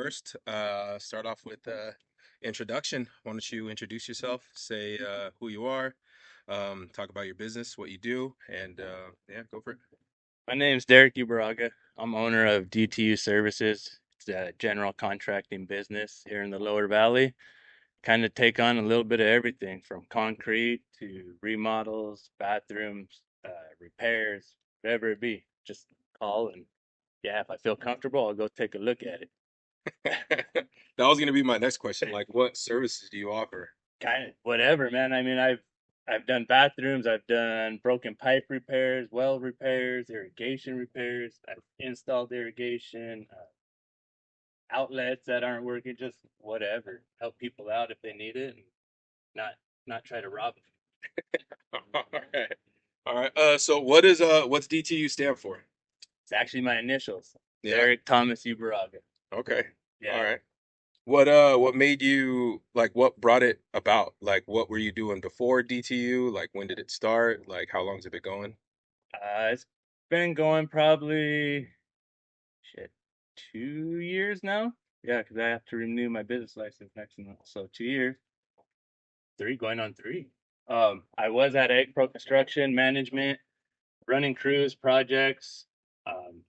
first, start off with introduction. Why don't you introduce yourself, say who you are, talk about your business, what you do, and yeah, go for it. My name's Derek Uberuaga. I'm owner of DTU Services. It's a general contracting business here in the Lower Valley. Kind of take on a little bit of everything from concrete to remodels, bathrooms, repairs, whatever it be. Just call and yeah, if I feel comfortable, I'll go take a look at it. That was gonna be my next question. Like, what services do you offer? Kind of whatever, man. I mean, I've done bathrooms, I've done broken pipe repairs, well repairs, irrigation repairs. I've installed irrigation, outlets that aren't working, just whatever. Help people out if they need it, and not not try to rob them. All right, all right. So what's DTU stand for? It's actually my initials, Yeah. Derek Thomas Uberuaga. Okay. All Yeah. right. What made you like? What brought it about? Like, what were you doing before DTU? Like, when did it start? Like, how long's it been going? It's been going probably shit 2 years now. Yeah, because I have to renew my business license next month, so 2 years, three going on three. I was at Egg Pro Construction Management, running crews, projects. Um,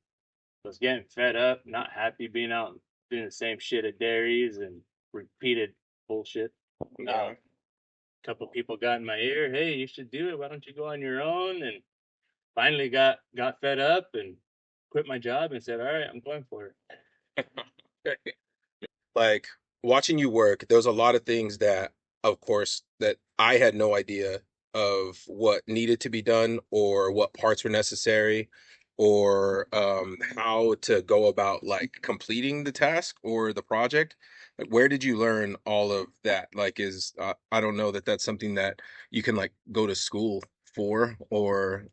was getting fed up, not happy being out doing the same shit at dairies and repeated bullshit. Yeah. A couple people got in my ear, hey, you should do it. Why don't you go on your own? And finally got fed up and quit my job and said, all right, I'm going for it. Like watching you work, there's a lot of things that, of course, that I had no idea of what needed to be done or what parts were necessary or how to go about like completing the task or the project. Like, where did you learn all of that? Like, I don't know that that's something that you can like go to school for, or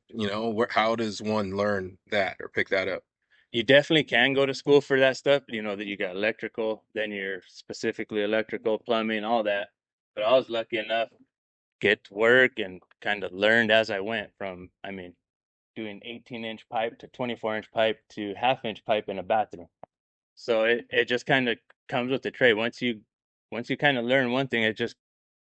how does one learn that or pick that up? You definitely can go to school for that stuff. You know that you got electrical, then you're specifically electrical, plumbing, all that. But I was lucky enough to get to work and kind of learned as I went from, I mean, doing 18-inch pipe to 24-inch pipe to half-inch pipe in a bathroom. So it just kind of comes with the trade. Once you kind of learn one thing, it just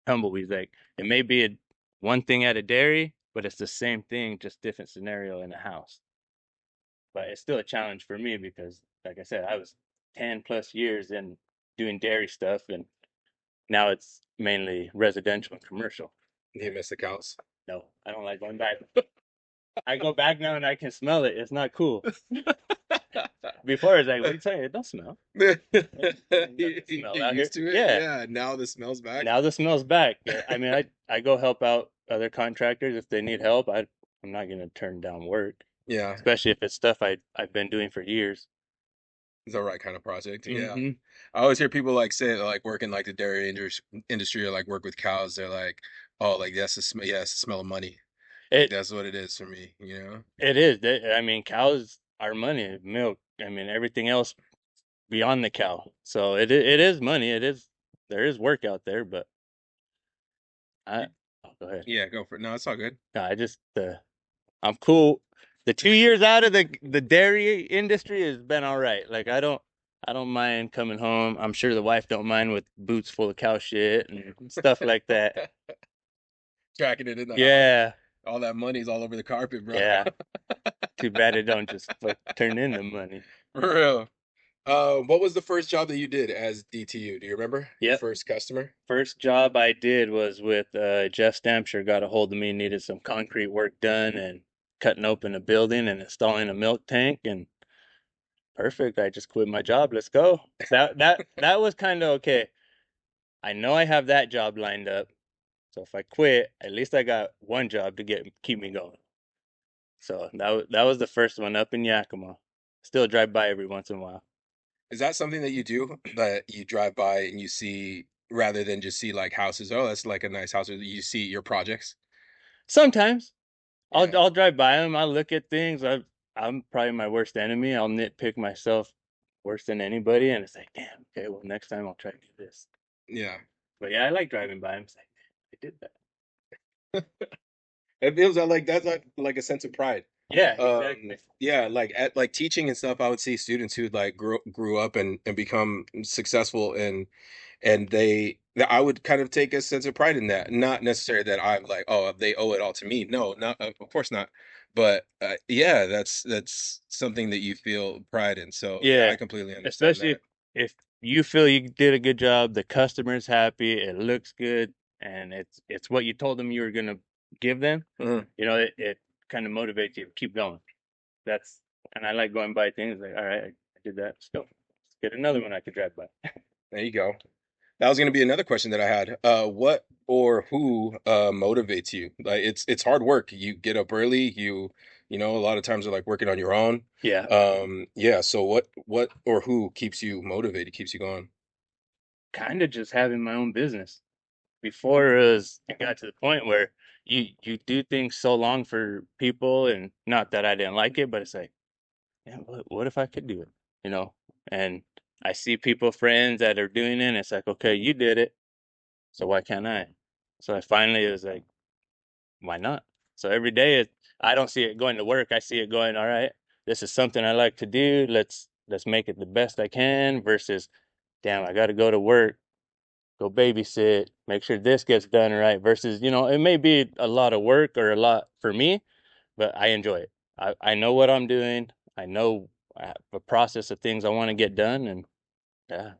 tumbleweeds. Like it may be one thing at a dairy, but it's the same thing, just different scenario in a house. But it's still a challenge for me because, like I said, I was 10 plus years in doing dairy stuff, and now it's mainly residential and commercial. You miss accounts. No, I don't like going back. I go back now and I can smell it. It's not cool. Before it's like, what are you saying? It don't smell. You Smell you're out here. used to it? Yeah. Yeah, now the smell's back. Now the smell's back. I mean, I go help out other contractors if they need help. I'm not gonna turn down work, Yeah, especially if it's stuff I've been doing for years. it's the right kind of project. Yeah. Hmm. I always hear people like say like work in like the dairy industry or like work with cows. They're like, oh, like that's the smell. Yeah, it's the smell of money. Like It that's what it is for me, you know? it is. I mean, cows are money, milk. I mean, everything else beyond the cow. So it is money. It is there is work out there, but I oh, go ahead. Yeah, go for it. No, it's all good. No, I'm cool. The 2 years out of the dairy industry has been all right. Like I don't mind coming home. I'm sure the wife don't mind with boots full of cow shit and stuff like that. Tracking it in the house. Yeah, All that money's all over the carpet, bro. yeah. Too bad it don't just turn into money. For real. What was the first job that you did as DTU? Do you remember your Yep. first customer? First job I did was with Jeff Stampshire. Got a hold of me, needed some concrete work done and cutting open a building and installing a milk tank and perfect. I just quit my job. Let's go. That was kind of okay. I know I have that job lined up. So if I quit, at least I got one job to keep me going. So that was the first one up in Yakima. Still drive by every once in a while. Is that something that you do that you drive by and you see rather than just see like houses? Oh, that's like a nice house. Or you see your projects? Sometimes I'll Yeah. I'll drive by them. I'll look at things. I'm probably my worst enemy. I'll nitpick myself worse than anybody, and it's like, damn. Okay, well next time I'll try to do this. Yeah. But yeah, I like driving by them. It's like, I did that. It feels like that's like a sense of pride. Yeah, exactly. Yeah, like at like teaching and stuff, I would see students who like grew up and become successful and I would kind of take a sense of pride in that. Not necessarily that I'm like, oh, they owe it all to me. No, not of course not. But yeah, that's something that you feel pride in. So yeah, I Yeah, completely understand especially that. if you feel you did a good job, the customer's happy, it looks good, and it's what you told them you were gonna give them. Mhm. It kind of motivates you to keep going. That's and I like going by things like, all right, I did that. Let's go. Let's get another one I could drive by. There you go. That was going to be another question that I had. What or who motivates you? Like it's hard work. You get up early. You know a lot of times you're like working on your own. Yeah, Yeah. So what or who keeps you motivated? Keeps you going? kind of just having my own business. Before it got to the point where you do things so long for people, and not that I didn't like it, but it's like, yeah, what if I could do it? You know, and I see people, friends that are doing it, and it's like, okay, you did it, so why can't I? So I finally was like, why not? So every day I don't see it going to work. I see it going, all right, this is something I like to do. Let's make it the best I can versus, damn, I got to go to work, go babysit, make sure this gets done right versus, it may be a lot of work or a lot for me, but I enjoy it. I know what I'm doing. I know I have a process of things I want to get done, and yeah,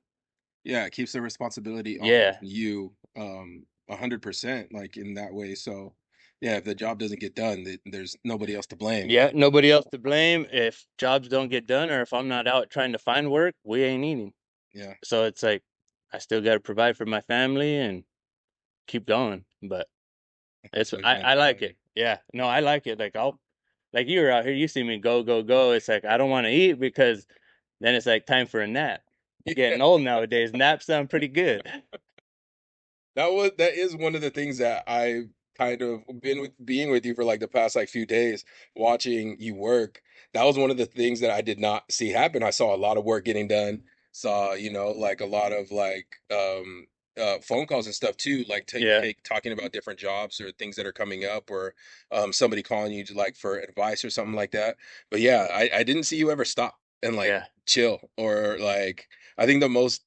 Yeah, it keeps the responsibility on yeah, you 100% like in that way. So yeah, if the job doesn't get done, there's nobody else to blame. yeah. Nobody else to blame if jobs don't get done or if I'm not out trying to find work. We ain't eating. Yeah, So it's like I still got to provide for my family and keep going. But it's hustler's I like it. mentality. Yeah, no, I like it. Like you were out here, you see me go go go. It's like I don't want to eat because then it's like time for a nap. Getting old nowadays, naps sound pretty good. That is one of the things that I kind of been with being with you for like the past like few days, watching you work. That was one of the things that I did not see happen. I saw a lot of work getting done, saw, like a lot of like phone calls and stuff too, like Yeah, talking about different jobs or things that are coming up or somebody calling you to like for advice or something like that. But yeah, I didn't see you ever stop and like yeah, chill or like I think the most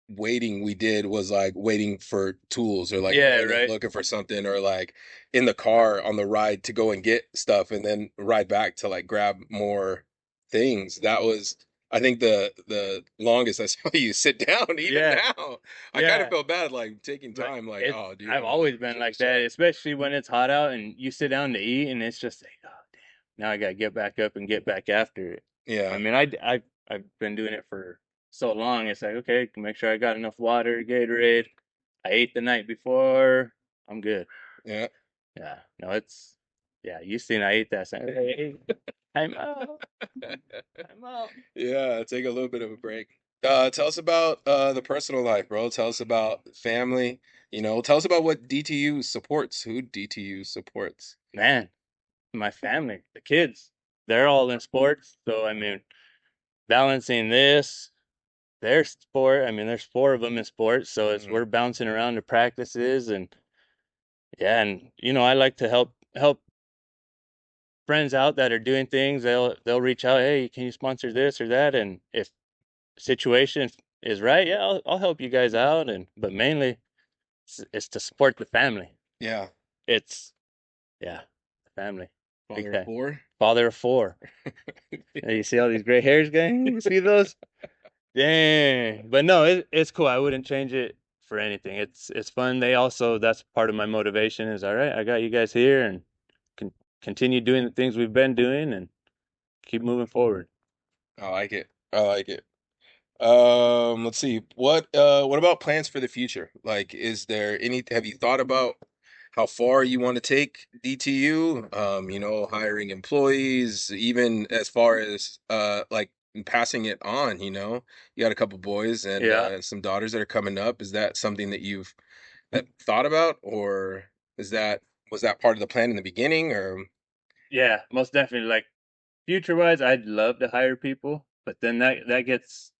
waiting we did was like waiting for tools or like yeah, going and right. looking for something or like in the car on the ride to go and get stuff and then ride back to like grab more things. That was I think the longest I saw you sit down even Yeah, now. I kind of yeah. felt bad like taking But time like, it's oh dude, I've I'm gonna always been take a like that, shot. especially when it's hot out and you sit down to eat, and it's just like, oh damn, now I gotta get back up and get back after it. I Yeah. mean, I've been doing it for so long. It's like, okay, make sure I got enough water, Gatorade. I ate the night before. I'm good. Yeah. Yeah, no, it's yeah. You seen I ate that? Hey, I'm out. I'm out. Yeah, take a little bit of a break. Tell us about the personal life, bro. Tell us about family. Tell us about what DTU supports, who DTU supports. Man, my family, the kids, they're all in sports. So I mean, balancing this, their sport. I mean, there's four of them in sports, so it's Mhm. we're bouncing around to practices, and yeah, and I like to help friends out that are doing things. They'll reach out, hey, can you sponsor this or that? And if situation is right, yeah, I'll help you guys out. And but mainly it's to support the family. Yeah, It's yeah, family, big father of time. four. Father of four. Hey, you see all these gray hairs, gang? You see those? Dang. But no, it's cool. I wouldn't change it for anything. It's fun. They also that's part of my motivation is all right, I got you guys here and can continue doing the things we've been doing and keep moving forward. I like it. I like it. Let's see. What about plans for the future? Like, is there have you thought about how far you want to take DTU? Hiring employees, even as far as like passing it on, You got a couple boys and Yeah. some daughters that are coming up. Is that something that you've thought about, or is that was that part of the plan in the beginning, or Yeah, most definitely. Like future wise, I'd love to hire people, but then that gets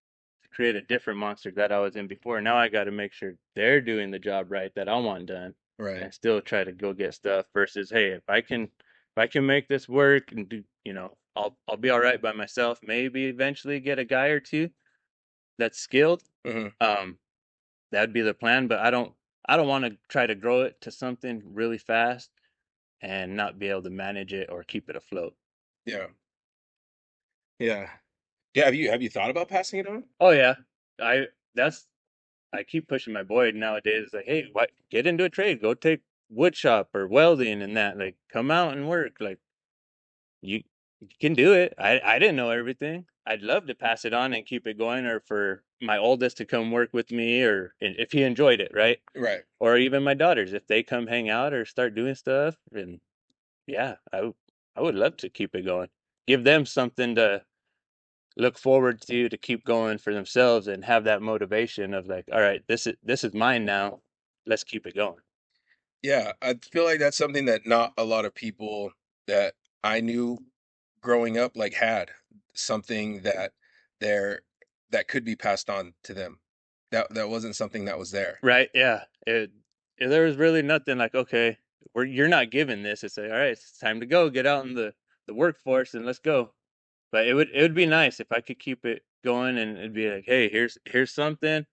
to create a different monster that I was in before. Now I got to make sure they're doing the job right that I want done, right? and still try to go get stuff. Versus, hey, if I can if I can make this work and do, I'll be all right by myself. Maybe eventually get a guy or two that's skilled. Hmm. Um, that'd be the plan, but I don't want to try to grow it to something really fast and not be able to manage it or keep it afloat. Yeah. Yeah. Yeah. Have you thought about passing it on? Oh yeah, I that's I keep pushing my boy nowadays. Like, hey, what? Get into a trade. Go take wood shop or welding and that. Like, come out and work. Like, you you can do it. I didn't know everything. I'd love to pass it on and keep it going, or for my oldest to come work with me, or if he enjoyed it, right? Right. Or even my daughters, if they come hang out or start doing stuff. And yeah, I would love to keep it going. Give them something to look forward to keep going for themselves and have that motivation of like, all right, this is mine now. Let's keep it going. Yeah. I feel like that's something that not a lot of people that I knew growing up like had something there that could be passed on to them. That wasn't something that was there. Right? Yeah. There was really nothing like, okay, you're not given this. It's like, all right, it's time to go. Get out in the workforce and let's go. But it would be nice if I could keep it going and it'd be like, hey, here's something.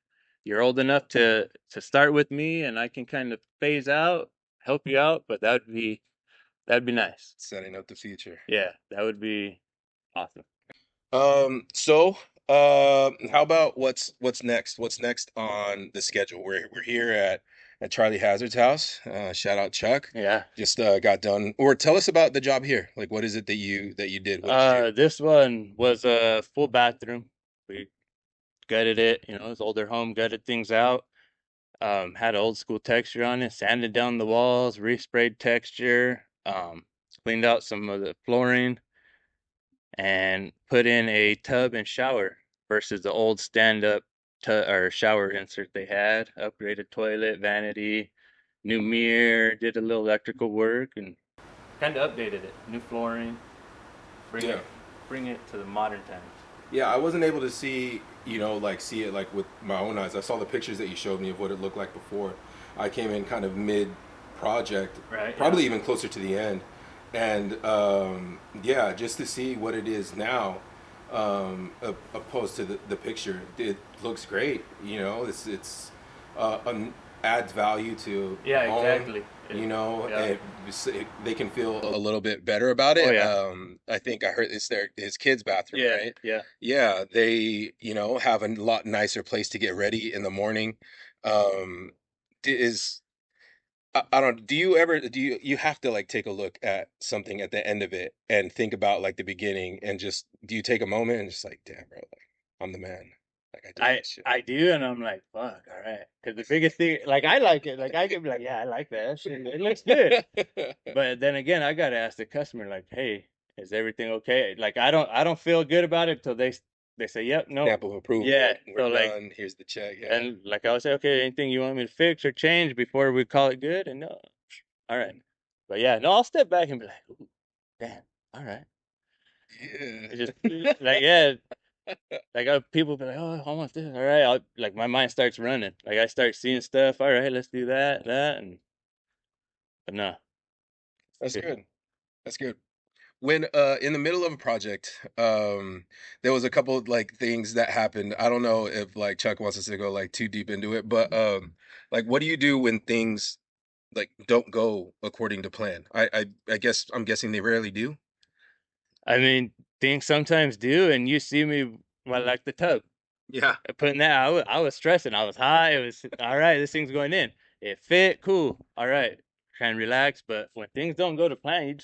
You're old enough to start with me, and I can kind of phase out, help you out. But that'd be nice. Setting up the future. Yeah, that would be awesome. So, how about what's next? What's next on the schedule? We're here at Charlie Hazard's house. Shout out Chuck. Yeah. Just got done. Or tell us about the job here. Like, what is it that you did? What did you do? This one was a full bathroom. We gutted it, it was older home, gutted things out. Had an old school texture on it, sanded down the walls, resprayed texture, cleaned out some of the flooring, and put in a tub and shower versus the old stand-up or shower insert they had. Upgraded toilet, vanity, new mirror, did a little electrical work, and kind of updated it. New flooring, bring Yeah. it bring it to the modern times. Yeah, I wasn't able to see, like see it like with my own eyes. I saw the pictures that you showed me of what it looked like before. I came in kind of mid project, Right? Yeah. probably even closer to the end. And yeah, just to see what it is now, opposed to the picture, it looks great. It's adds value to the Yeah, home. exactly. Yeah. And they can feel a little bit better about Oh it. yeah. I think I heard it's his kid's bathroom, Yeah. right? Yeah. Yeah, they, have a lot nicer place to get ready in the morning. Um, is I don't, do you have to like take a look at something at the end of it and think about like the beginning and just do you take a moment and just like, damn, bro, like I'm the man. Like I did I that shit. I do, and I'm like, fuck, all right. Because the biggest thing, like, I like it. Like, I can be like, yeah, I like that. That shit, it looks good. But then again, I gotta ask the customer, like, hey, is everything okay? Like, I don't feel good about it till they say, yep, no, Stamp of approval. yeah. We're So like, done. Here's the check. Yeah. and like I would say, okay, anything you want me to fix or change before we call it good? And no, all right. But yeah, no, I'll step back and be like, ooh, damn, all right. It's just Yeah. like, yeah, like people be like, oh, I want this. All right, like my mind starts running. Like I start seeing stuff. All right, let's do that, and but no, That's good. good. That's good. When in the middle of a project, there was a couple of, like things that happened. I don't know if like Chuck wants us to go like too deep into it, but like what do you do when things like don't go according to plan? I guess I'm guessing they rarely do. I mean, things sometimes do, and you see me well, like the tub. Yeah. Putting that, I was stressing. I was high. It was all right. This thing's going in. It fit, cool. All right, try and relax. But when things don't go to plan, you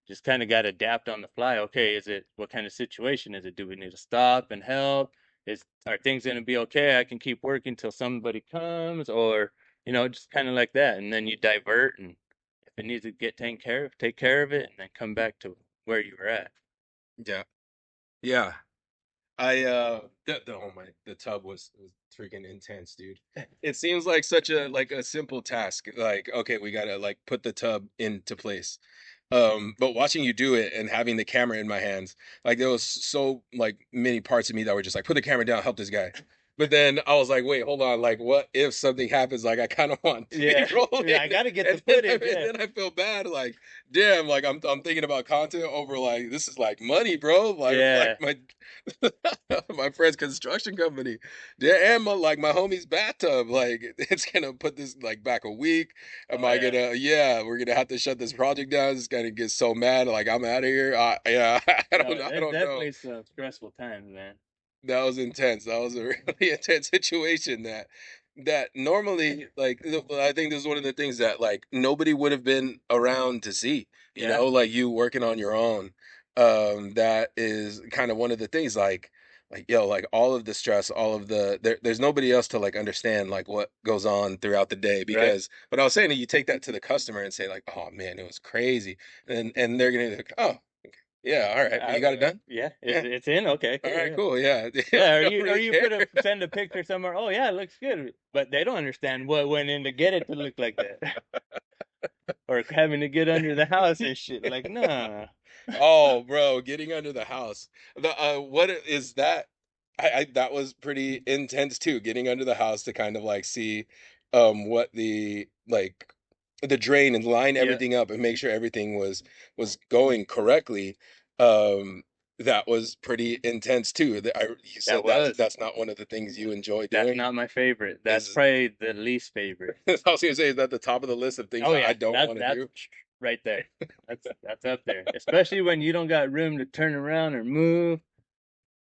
just kind of got to adapt on the fly. Okay, what kind of situation is it? Do we need to stop and help? Are things going to be okay? I can keep working till somebody comes, or just kind of like that. And then you divert, and if it needs to get taken care of, take care of it, and then come back to where you were at. Yeah. Yeah. I oh my the tub was freaking intense, dude. It seems like such a simple task. Like, okay, we gotta like put the tub into place. But watching you do it and having the camera in my hands, like there was so like many parts of me that were just like, put the camera down, help this guy. But then I was like, wait, hold on. Like, what if something happens? Like, I kind of want to be Yeah, yeah, I rolling, gotta get the and then footage. and Yeah, then I feel bad. Like, damn. Like, I'm thinking about content over like this is like money, bro. Like yeah. my my friend's construction company, yeah, and my homie's bathtub. Like, it's gonna put this like back a week. Am Oh I yeah. gonna? Yeah, we're gonna have to shut this project down. It's gonna get so mad. Like, I'm out of here. Yeah, No, I there's don't know. definitely some stressful times, man. That was intense. That was a really intense situation that normally like I think this is one of the things that like nobody would have been around to see, Yeah, like you working on your own. That is kind of one of the things like yo, like all of the stress, all of there's nobody else to like understand like what goes on throughout the day right. because but I was saying that you take that to the customer and say like, "Oh man, it was crazy." And they're going to be like, "Oh, yeah, all right. Well, you got it done?" Yeah, Yeah. it's in. Okay, All cool. right, Yeah. cool. Yeah. Yeah, I don't or really you care. put a send a picture somewhere. Oh yeah, it looks good, but they don't understand what went in to get it to look like that, or having to get under the house and shit. Like, nah. Oh, bro, getting under the house. What is that? I that was pretty intense too, getting under the house to kind of like see what the drain and line Yeah, everything up and make sure everything was going correctly. Um that was pretty intense too. You that said was. that's not one of the things you enjoy That's doing. not my favorite. That's Is probably the least favorite. I was gonna say is that the top of the list of things Oh that I yeah, don't want to that's do? right there. That's up there. Especially when you don't got room to turn around or move.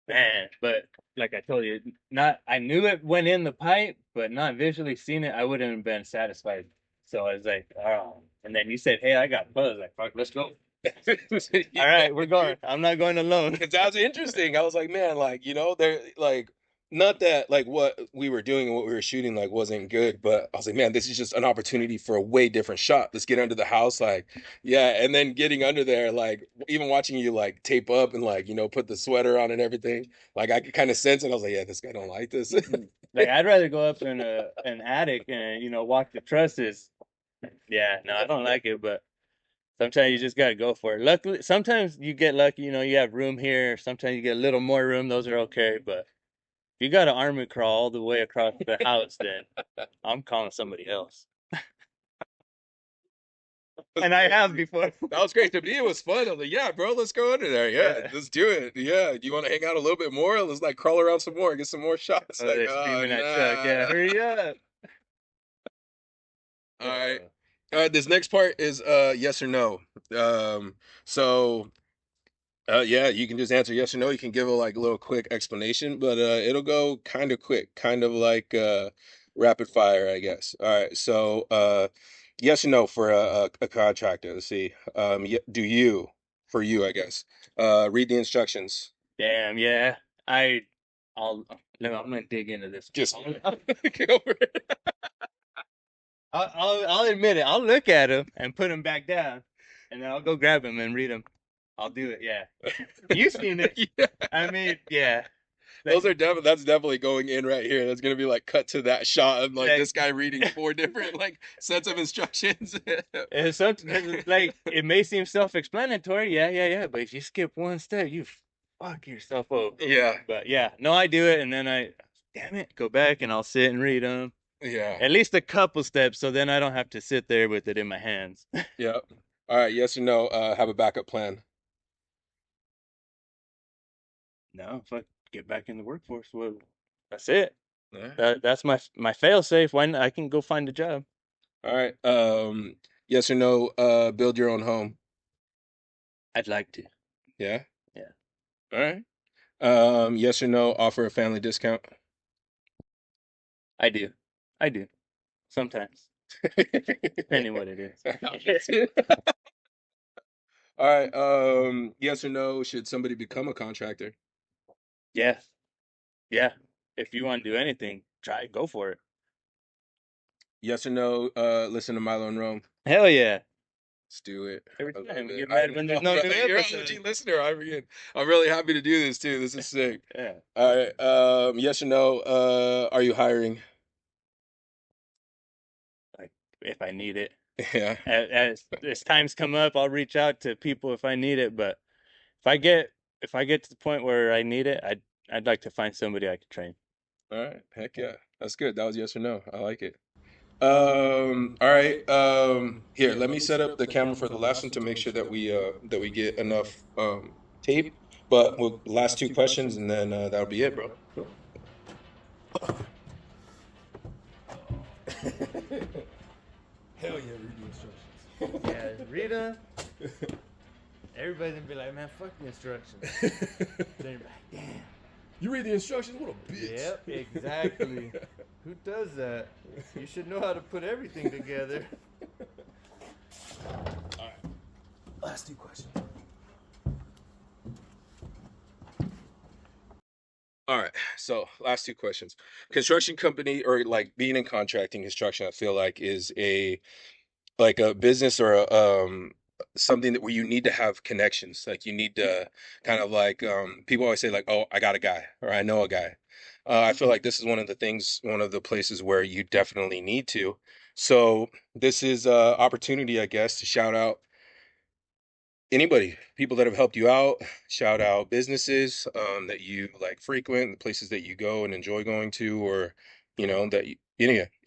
Man, but like I told you, not I knew it went in the pipe, but not visually seen it, I wouldn't have been satisfied. So I was like, oh. And then you said, "Hey, I got buzz." Like, fuck, let's go. All Yeah, right, we're dude. going. I'm not going alone. Because that was interesting. I was like, man, like, they're like, not that like what we were doing and what we were shooting like wasn't good, but I was like, man, this is just an opportunity for a way different shot. Let's get under the house, like, yeah, and then getting under there, like, even watching you like tape up and like, put the sweater on and everything, like, I could kind of sense it. I was like, yeah, this guy don't like this. Mm-mm. Like I'd rather go up in an attic and walk the trusses. Yeah, no, I don't like it, but sometimes you just gotta go for it. Luckily, sometimes you get lucky. You have room here. Sometimes you get a little more room. Those are okay, but if you got to army crawl all the way across the house, then I'm calling somebody else. It was And I have crazy. before. That was great. To me, it was fun. I was like, yeah, bro, let's go under there. Yeah, Yeah. let's do it. Yeah. Do you want to hang out a little bit more? Let's like crawl around some more, get some more shots. Oh, Like, they're oh, screaming at Chuck. Yeah, nah. hurry up. All right. Uh, This next part is yes or no. So yeah, you can just answer yes or no. You can give a like little quick explanation, but it'll go kind of quick, kind of like rapid fire, I guess. All right. So yes or no for a contractor. Let's see. Do you for you, I guess. Read the instructions. damn, yeah. I, I'll, I'm gonna dig into this. Just get over it. I'll admit it. I'll look at him and put him back down, and then I'll go grab him and read him. I'll do it. Yeah, you've seen it. Yeah. I mean, yeah. Those Like, are definitely that's definitely going in right here. That's gonna be like cut to that shot of like like this guy reading four different like sets of instructions. it's like it may seem self-explanatory. Yeah, yeah, yeah. But if you skip one step, you fuck yourself over. Yeah, But yeah, no, I do it, and then damn it, go back and I'll sit and read them yeah, at least a couple steps, so then I don't have to sit there with it in my hands. yeah. All right, yes or no? Have a backup plan. No, fuck, get back in the workforce. Well, that's it. All right. That's my fail safe. When I can go find a job. All right. Yes or no? Build your own home. I'd like to. Yeah. Yeah, All right. Yes or no? Offer a family discount. I do. I do sometimes, depending what it is. All right. Yes or no? Should somebody become a contractor? Yeah, yeah. If you want to do anything, try go for it. Yes or no? Listen to Milo and Rome. Hell yeah! Let's do it. Every I time love we it. get I mad when there's know, no bro. new You're an episodes. OG listener. I'm really happy to do this too. This is sick. Yeah, All right. Yes or no? Are you hiring? like if I need it. Yeah. As times come up, I'll reach out to people if I need it. But if I get if I get to the point where I need it, I'd like to find somebody I can train. All right. Heck yeah. That's good. That was yes or no. I like it. All right. Here, let me set up the camera for the last one to make sure that we get enough tape. But we'll last two questions and then that'll be it, bro. Hell yeah, read the instructions. Yeah, read them. Everybody's gonna be like, man, fuck the instructions. Then you're like, damn. You read the instructions? What a bitch. Yep, exactly. Who does that? You should know how to put everything together. All right. Last two questions. All right. So last two questions. Construction company or like being in contracting construction, I feel like is a business or something that where you need to have connections. Like you need to kind of like people always say like, oh, I got a guy or I know a guy. I feel like this is one of the places where you definitely need to. So this is opportunity, I guess, to shout out anybody, people that have helped you out, shout out businesses that you like frequent, places that you go and enjoy going to, or that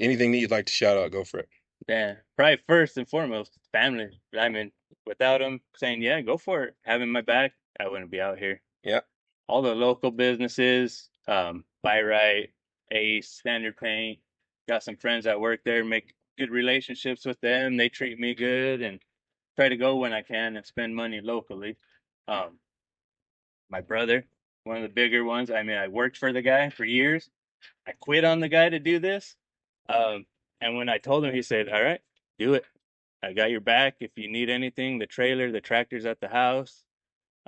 anything that you'd like to shout out, go for it. Yeah, probably first and foremost, family. I mean, without them saying, yeah, go for it, having my back, I wouldn't be out here. Yeah. All the local businesses, Buy Right, Ace, Standard Paint, got some friends that work there, make good relationships with them. They treat me good and try to go when I can and spend money locally. Um, my brother, one of the bigger ones. I mean, I worked for the guy for years. I quit on the guy to do this. Um, and when I told him, he said, all right, do it. I got your back. If you need anything, the trailer, the tractor's at the house.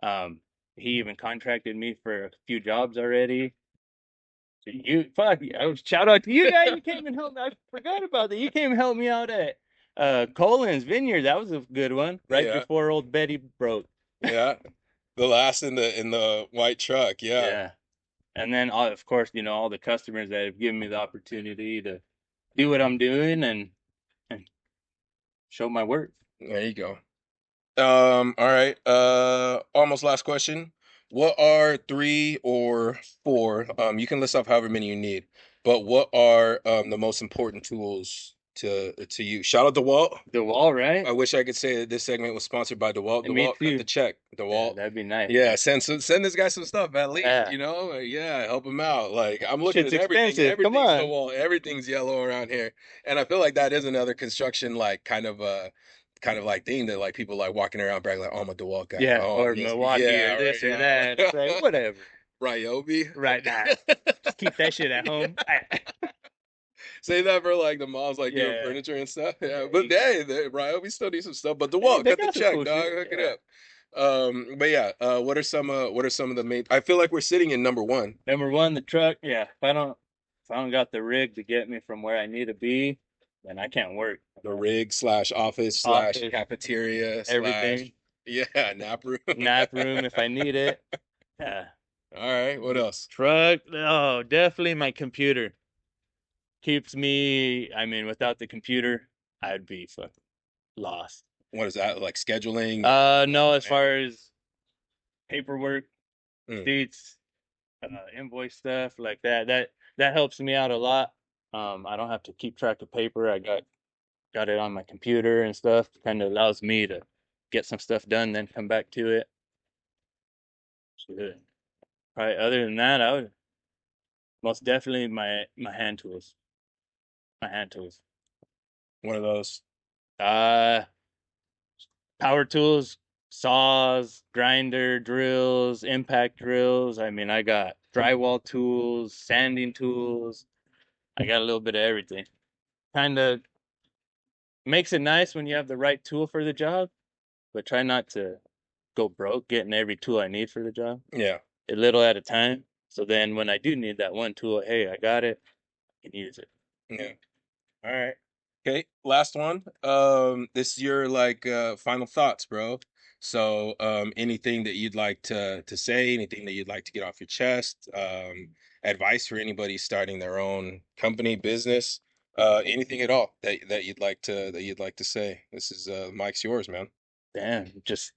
Um, he even contracted me for a few jobs already. So you fuck, I was shout out to you guys. You came and helped me. I forgot about that. You came and helped me out at Colin's Vineyard. That was a good one. Right Yeah. before old Betty broke. Yeah. The last in the white truck. Yeah. Yeah. And then of course, all the customers that have given me the opportunity to do what I'm doing and show my work. There you go. All right. Almost last question. What are three or four? You can list off however many you need, but what are the most important tools to use? Shout out DeWalt. The wall, right? I wish I could say that this segment was sponsored by DeWalt. And me DeWalt, cut the too. check. Yeah, DeWalt. that'd be nice. Yeah, send this guy some stuff at least, Yeah. Yeah, help him out. Like I'm looking Shit's at everything. expensive. Come Everything's on. DeWalt. Everything's yellow around here, and I feel like that is another construction like kind of like thing that like people like walking around bragging like, oh, I'm a DeWalt guy. Yeah, Oh, or yes, Milwaukee yeah, or right, this or that. It's like yeah. whatever. Ryobi. Right now. Just keep that shit at home. Say that for like the moms like doing Yeah. furniture and stuff. Yeah, but hey, Ryobi still needs some stuff. But Hey, DeWalt, they cut the got some check, cool dog. shit. Hook it Yeah. up. But yeah, what are some of the main? I feel like we're sitting in number one. Number one, the truck. Yeah. If I don't got the rig to get me from where I need to be, then I can't work. The rig slash office slash Office, cafeteria slash everything. yeah, nap room. Nap room if I need it. Yeah. All right, what else? Truck. Oh, definitely my computer. Keeps me, I mean, without the computer, I'd be fucking lost. What is that like scheduling? No, as far as paperwork, Mm. sheets, invoice stuff like that helps me out a lot. I don't have to keep track of paper. I got it on my computer and stuff. Kind of allows me to get some stuff done, then come back to it. Shit. Probably other than that, I would most definitely my hand tools. My hand tools. One of those. Uh, Power tools, saws, grinder, drills, impact drills. I mean, I got drywall tools, sanding tools. I got a little bit of everything. Kind of makes it nice when you have the right tool for the job, but try not to go broke getting every tool I need for the job, Yeah. a little at a time. So then when I do need that one tool, hey, I got it, I can use it. Yeah. All right. Okay, last one. This is your like final thoughts, bro. So, anything that you'd like to say, anything that you'd like to get off your chest, advice for anybody starting their own company, business, anything at all that you'd like to say. This is Mike's yours, man. Damn, just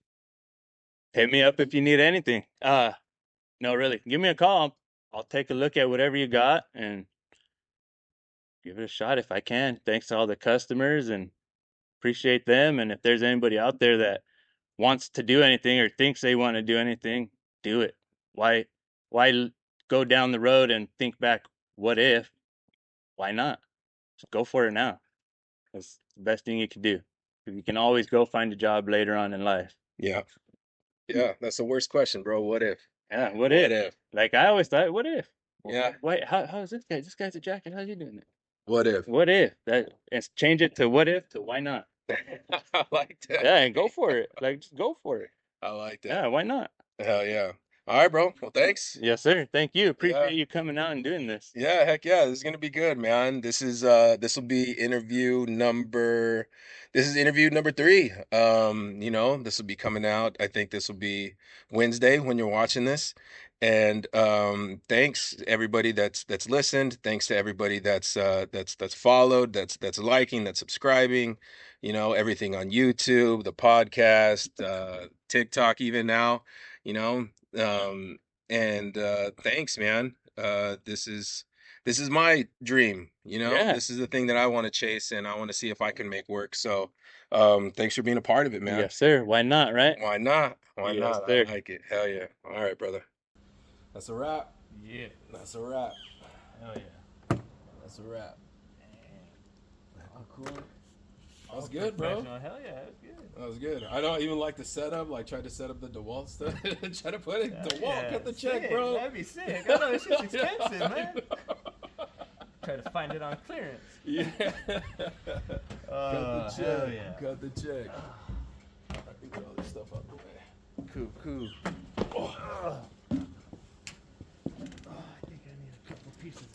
hit me up if you need anything. No, really, give me a call. I'll take a look at whatever you got and give it a shot if I can. Thanks to all the customers and appreciate them. And if there's anybody out there that wants to do anything or thinks they want to do anything, do it. Why go down the road and think back, what if? Why not? Just go for it now. That's the best thing you can do. You can always go find a job later on in life. Yeah. Yeah, that's the worst question, bro. What if? Yeah, What if? Like I always thought, what if? Yeah. Wait, how's this guy? This guy's a jacket. How's he doing it? What if? What if? That and change it to what if to why not? I like that. Yeah, and go for it. Like just go for it. I like that. Yeah, why not? Hell yeah. All right, bro. Well, thanks. Yes, sir. Thank you. Yeah. Appreciate you coming out and doing this. Yeah, heck yeah. This is gonna be good, man. This will be interview number 3. This will be coming out. I think this will be Wednesday when you're watching this. And thanks everybody that's listened. Thanks to everybody that's followed, that's liking, that's subscribing, everything on YouTube, the podcast, TikTok even now, you know. And thanks, man. This is my dream, Yeah. This is the thing that I want to chase and I want to see if I can make work. So thanks for being a part of it, man. Yes, sir. Why not, right? Why not? Why Yes, not? sir. I like it. Hell yeah. All right, brother. That's a wrap. Yeah. That's a wrap. Hell yeah. That's a wrap. Oh, cool. That was good, bro. Hell yeah, that was good. That was good. I don't even like the setup. Like, try to set up the DeWalt stuff. Try to put it. DeWalt, cut the check, bro. That'd be sick. I know it's just expensive, man. Try to find it on clearance. Yeah. Cut the check. Hell yeah. Cut the check. I think get all this stuff out the way. Cool. Oh. I think I need a couple pieces.